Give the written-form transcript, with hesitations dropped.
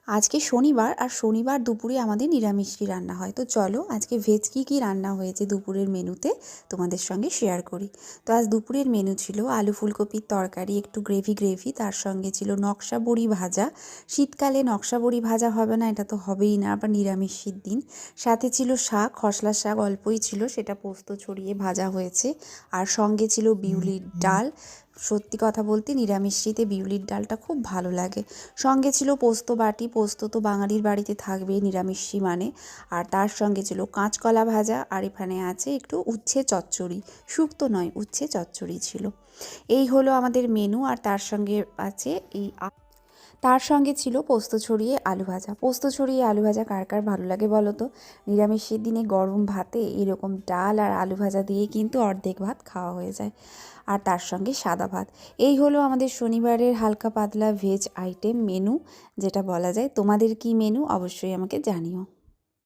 আজকে শনিবার, আর শনিবার দুপুরে আমাদের নিরামিষই রান্না হয়। তো চলো আজকে ভেজ কী রান্না হয়েছে দুপুরের মেনুতে তোমাদের সঙ্গে শেয়ার করি। তো আজ দুপুরের মেনু ছিল আলু ফুলকপির তরকারি, একটু গ্রেভি, তার সঙ্গে ছিল নকশা বড়ি ভাজা। শীতকালে নকশা বড়ি ভাজা হবে না, এটা তো হবেই না, আবার নিরামিষের দিন। সাথে ছিল শাক, খসলা শাক অল্পই ছিল, সেটা পোস্ত ছড়িয়ে ভাজা হয়েছে। আর সঙ্গে ছিল বিউলির ডাল। সত্যি কথা বলতে নিরামিষেতে বিউলির ডালটা খুব ভালো লাগে। সঙ্গে ছিল পোস্ত বাটি, পোস্ত তো বাঙালির বাড়িতে থাকবেই নিরামিষই মানে। আর তার সঙ্গে ছিল কাঁচকলা ভাজা, আর এখানে আছে একটু উচ্ছে চচ্চড়ি, শুক্তো নয় উচ্ছে চচ্চড়ি ছিল। এই হলো আমাদের মেনু। আর তার সঙ্গে আছে তার সঙ্গে ছিল পোস্ত ছড়িয়ে আলু ভাজা। পোস্ত ছড়িয়ে আলু ভাজা কার কার ভালো লাগে বলো তো? নিরামিষের দিনে গরম ভাতে এরকম ডাল আর আলু ভাজা দিয়ে কিন্তু অর্ধেক ভাত খাওয়া হয়ে যায়। আর তার সঙ্গে সাদা ভাত। এই হলো আমাদের শনিবারের হালকা পাতলা ভেজ আইটেম মেনু, যেটা বলা যায়। তোমাদের কি মেনু অবশ্যই আমাকে জানিও।